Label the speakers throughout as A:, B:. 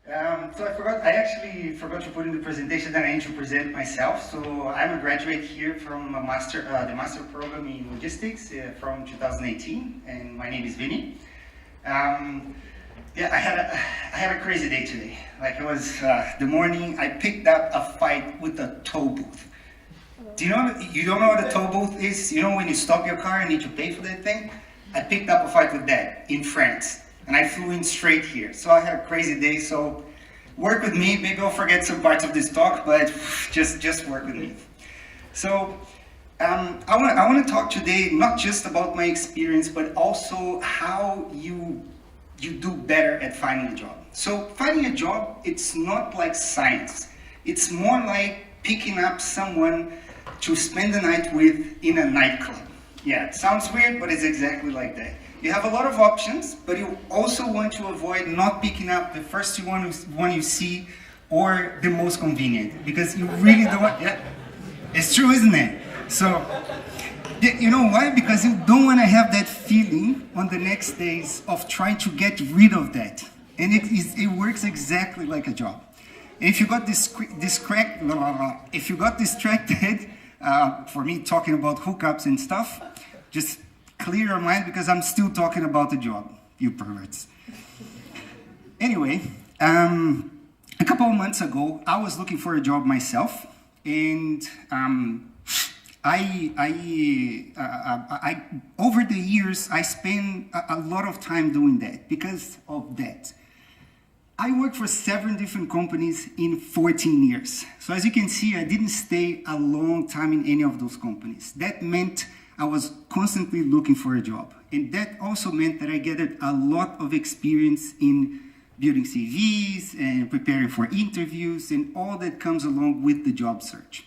A: I actually forgot to put in the presentation that I need to present myself. So I'm a graduate here from the master program in logistics from 2018, and my name is Vinny. Yeah, I had a crazy day today. Like it was the morning, I picked up a fight with a toll booth. You don't know what a toll booth is? You know when you stop your car and need to pay for that thing? I picked up a fight with that in France, and I flew in straight here. So I had a crazy day, so work with me. Maybe I'll forget some parts of this talk, but just work with me. So I want to talk today not just about my experience, but also how you do better at finding a job. So finding a job, it's not like science. It's more like picking up someone to spend the night with in a nightclub. Yeah, it sounds weird, but it's exactly like that. You have a lot of options, but you also want to avoid not picking up the first one you see or the most convenient, because you really don't want, yeah, it's true, isn't it? So, you know why? Because you don't want to have that feeling on the next days of trying to get rid of that. And it works exactly like a job. And if you got distracted, for me talking about hookups and stuff, just clear your mind because I'm still talking about the job, you perverts. Anyway, a couple of months ago, I was looking for a job myself, and over the years, I spent a lot of time doing that because of that. I worked for 7 different companies in 14 years. So as you can see, I didn't stay a long time in any of those companies. That meant I was constantly looking for a job. And that also meant that I gathered a lot of experience in building CVs and preparing for interviews and all that comes along with the job search.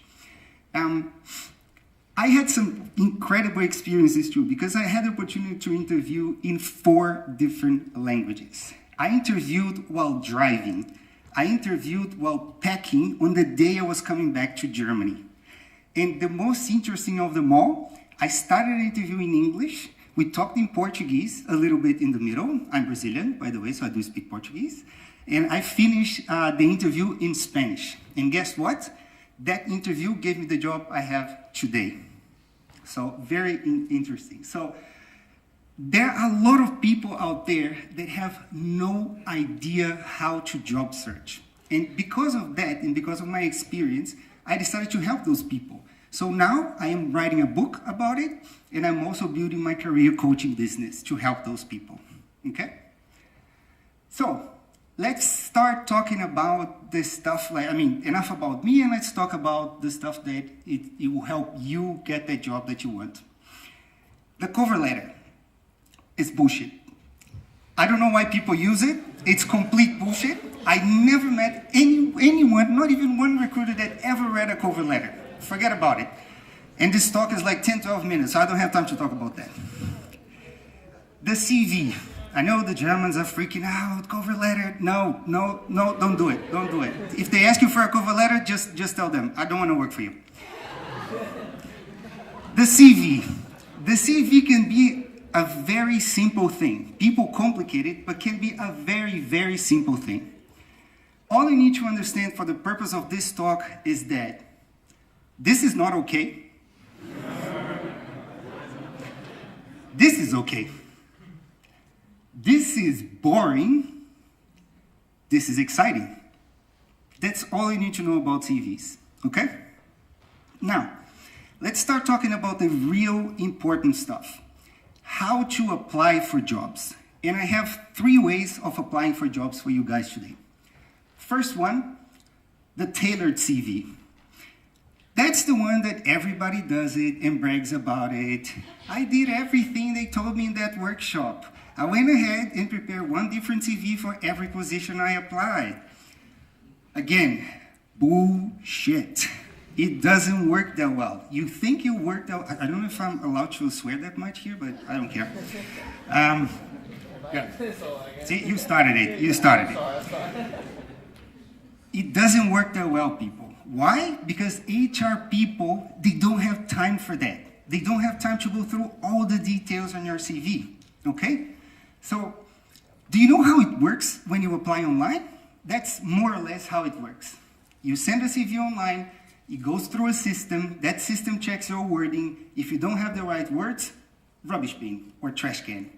A: I had some incredible experiences too, because I had the opportunity to interview in 4 different languages. I interviewed while driving. I interviewed while packing on the day I was coming back to Germany. And the most interesting of them all, I started an interview in English. We talked in Portuguese a little bit in the middle. I'm Brazilian, by the way, so I do speak Portuguese. And I finished the interview in Spanish. And guess what? That interview gave me the job I have today. So very interesting. So there are a lot of people out there that have no idea how to job search. And because of that, and because of my experience, I decided to help those people. So now I am writing a book about it, and I'm also building my career coaching business to help those people, okay? So let's start talking about this stuff, enough about me, and let's talk about the stuff that it will help you get the job that you want. The cover letter is bullshit. I don't know why people use it. It's complete bullshit. I never met anyone, not even one recruiter that ever read a cover letter. Forget about it. And this talk is like 10, 12 minutes, so I don't have time to talk about that. The CV. I know the Germans are freaking out, cover letter. No, don't do it, don't do it. If they ask you for a cover letter, just tell them, I don't want to work for you. The CV. The CV can be a very simple thing. People complicate it, but can be a very, very simple thing. All you need to understand for the purpose of this talk is that this is not okay. This is okay. This is boring. This is exciting. That's all you need to know about CVs, okay? Now, let's start talking about the real important stuff. How to apply for jobs. And I have 3 ways of applying for jobs for you guys today. First one, the tailored CV. That's the one that everybody does it and brags about it. I did everything they told me in that workshop. I went ahead and prepared one different CV for every position I applied. Again, bullshit. It doesn't work that well. You think you work that well. I don't know if I'm allowed to swear that much here, but I don't care. Yeah. See, you started it. You started it. It doesn't work that well, people. Why? Because HR people, they don't have time for that. They don't have time to go through all the details on your CV, okay? So, do you know how it works when you apply online? that's more or less how it works. You send a CV online, it goes through a system, that system checks your wording. If you don't have the right words, rubbish bin or trash can.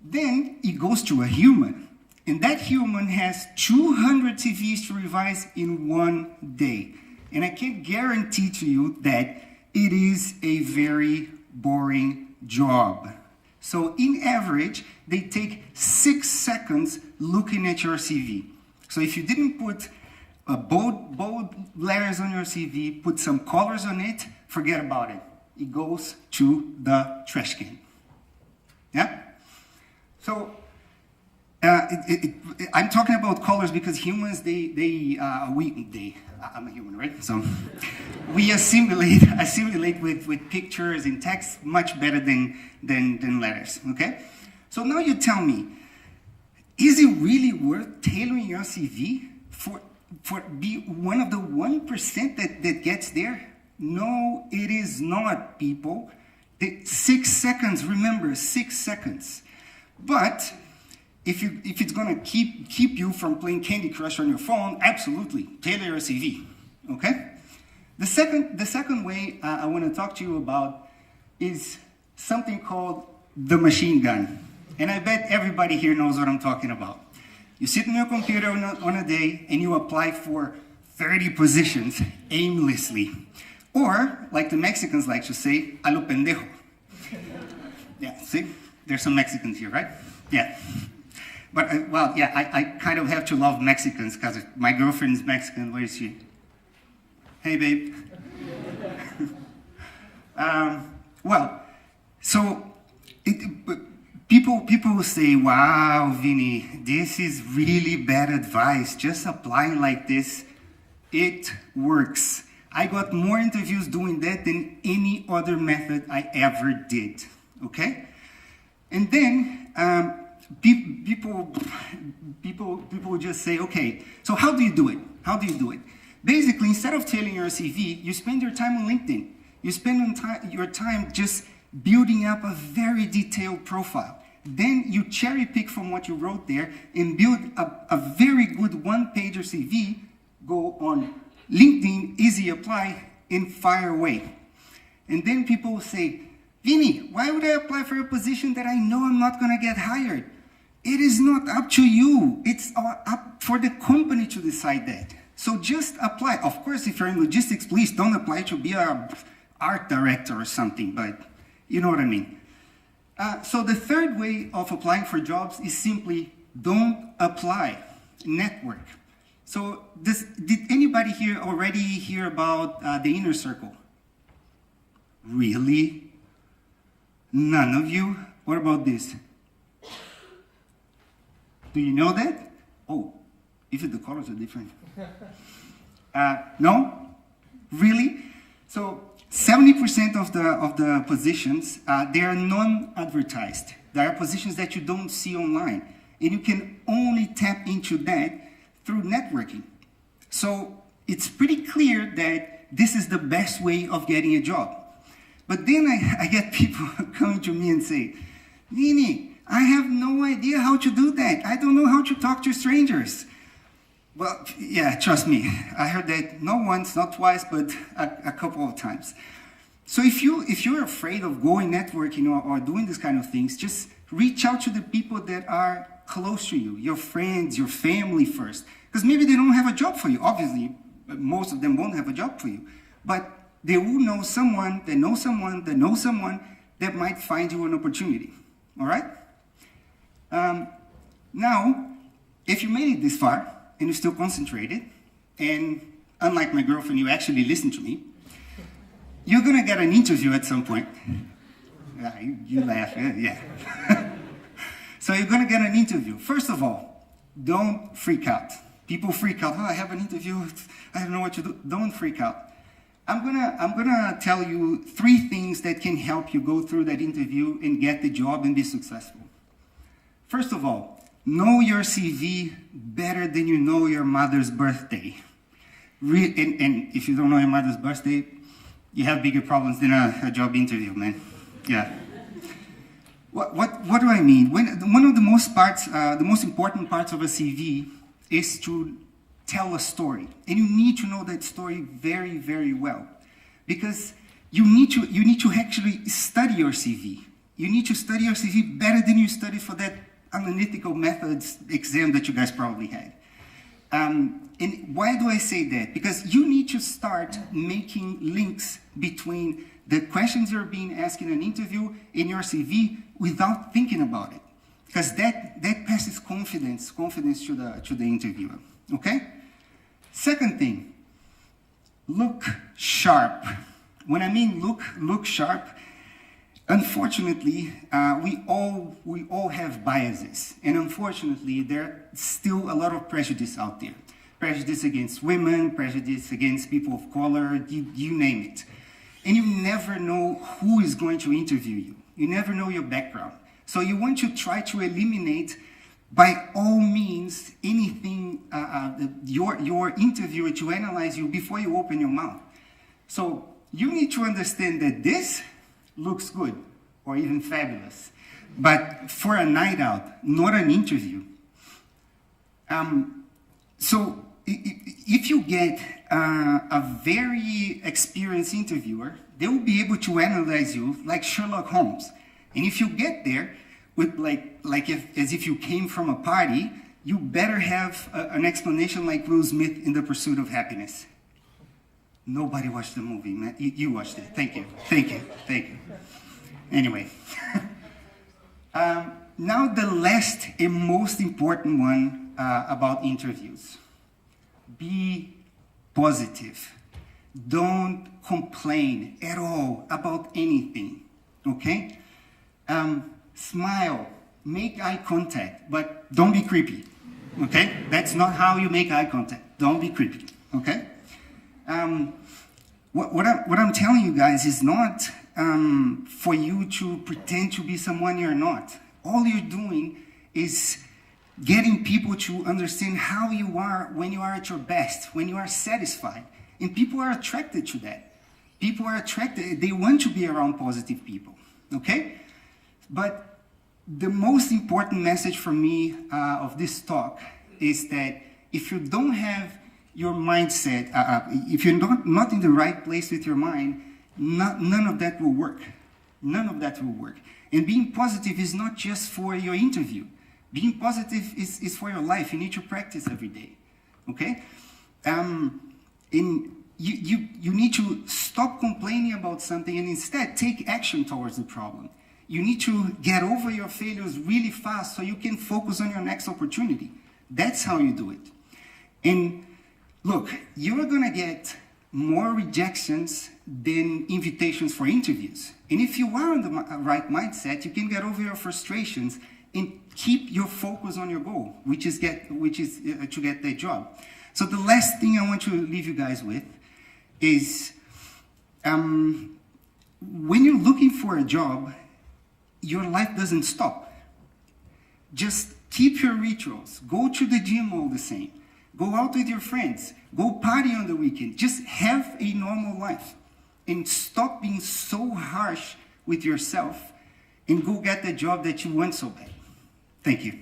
A: Then it goes to a human, and that human has 200 CVs to revise in one day. And I can guarantee to you that it is a very boring job. So in average, they take 6 seconds looking at your CV. So if you didn't put bold letters on your CV, put some colors on it, forget about it. It goes to the trash can. Yeah? So I'm talking about colors because humans, I'm a human, right? So we assimilate with pictures and text much better than letters, okay? So now you tell me, is it really worth tailoring your CV for be one of the 1% that gets there? No, it is not, people. 6 seconds, remember, 6 seconds. But if it's gonna keep you from playing Candy Crush on your phone, absolutely, tailor your CV, okay? The second way I wanna talk to you about is something called the machine gun. And I bet everybody here knows what I'm talking about. You sit on your computer on a day and you apply for 30 positions aimlessly. Or, like the Mexicans like to say, a lo pendejo. Yeah, see? There's some Mexicans here, right? Yeah. But, I kind of have to love Mexicans because my girlfriend's Mexican. Where is she? Hey, babe. People will say, wow, Vinny, this is really bad advice. Just applying like this, it works. I got more interviews doing that than any other method I ever did, okay? And then people just say, okay, so how do you do it? How do you do it? Basically, instead of tailoring your CV, you spend your time on LinkedIn. You spend your time just building up a very detailed profile. Then you cherry pick from what you wrote there and build a very good one-pager CV, go on LinkedIn, easy apply, and fire away. And then people will say, Vinny, why would I apply for a position that I know I'm not gonna get hired? It is not up to you. It's up for the company to decide that. So just apply. Of course, if you're in logistics, please don't apply to be an art director or something, but you know what I mean. So the third way of applying for jobs is simply don't apply, network. So did anybody here already hear about the inner circle? Really? None of you? What about this? Do you know that? Oh, even the colors are different. No? Really? So 70% of the positions, they are non-advertised. There are positions that you don't see online. And you can only tap into that through networking. So it's pretty clear that this is the best way of getting a job. But then I get people coming to me and say, Nini, I have no idea how to do that. I don't know how to talk to strangers. Well, yeah, trust me. I heard that not once, not twice, but a couple of times. So if you're afraid of going networking or doing this kind of things, just reach out to the people that are close to you, your friends, your family first. Because maybe they don't have a job for you. Obviously, most of them won't have a job for you. But they will know someone that knows someone that knows someone that might find you an opportunity. All right? Now, if you made it this far, and you're still concentrated, and unlike my girlfriend, you actually listen to me, you're gonna get an interview at some point. Yeah, you laugh, yeah. So you're gonna get an interview. First of all, don't freak out. People freak out, oh, I have an interview, I don't know what to do. Don't freak out. I'm gonna tell you 3 things that can help you go through that interview and get the job and be successful. First of all, know your CV better than you know your mother's birthday. And if you don't know your mother's birthday, you have bigger problems than a job interview, man. Yeah. What do I mean? One of the most important parts of a CV is to tell a story. And you need to know that story very, very well. Because you need to actually study your CV. You need to study your CV better than you studied for that analytical methods exam that you guys probably had. And why do I say that? Because you need to start making links between the questions you're being asked in an interview in your CV without thinking about it. Because that passes confidence to the interviewer, okay? Second thing, look sharp. When I mean look sharp, unfortunately, we all have biases, and unfortunately, there's still a lot of prejudice out there. Prejudice against women, prejudice against people of color, you name it. And you never know who is going to interview you. You never know your background. So you want to try to eliminate, by all means, anything, your interviewer to analyze you before you open your mouth. So you need to understand that this looks good or even fabulous, but for a night out, not an interview. So if you get a very experienced interviewer, they will be able to analyze you like Sherlock Holmes. And if you get there with as if you came from a party, you better have an explanation like Will Smith in The Pursuit of Happiness. Nobody watched the movie, man. You watched it. Thank you. Anyway. Now the last and most important one about interviews. Be positive. Don't complain at all about anything, okay? Smile, make eye contact, but don't be creepy, okay? That's not how you make eye contact. Don't be creepy, okay? What I'm telling you guys is not for you to pretend to be someone you're not. All you're doing is getting people to understand how you are when you are at your best, when you are satisfied. And people are attracted to that. People are attracted, they want to be around positive people, okay? But the most important message for me of this talk is that if you don't have your mindset, if you're not in the right place with your mind, none of that will work. None of that will work. And being positive is not just for your interview. Being positive is for your life. You need to practice every day, okay? And you need to stop complaining about something and instead take action towards the problem. You need to get over your failures really fast so you can focus on your next opportunity. That's how you do it. And look, you're gonna get more rejections than invitations for interviews. And if you are in the right mindset, you can get over your frustrations and keep your focus on your goal, which is to get that job. So the last thing I want to leave you guys with is when you're looking for a job, your life doesn't stop. Just keep your rituals. Go to the gym all the same. Go out with your friends. Go party on the weekend. Just have a normal life. And stop being so harsh with yourself and go get the job that you want so bad. Thank you.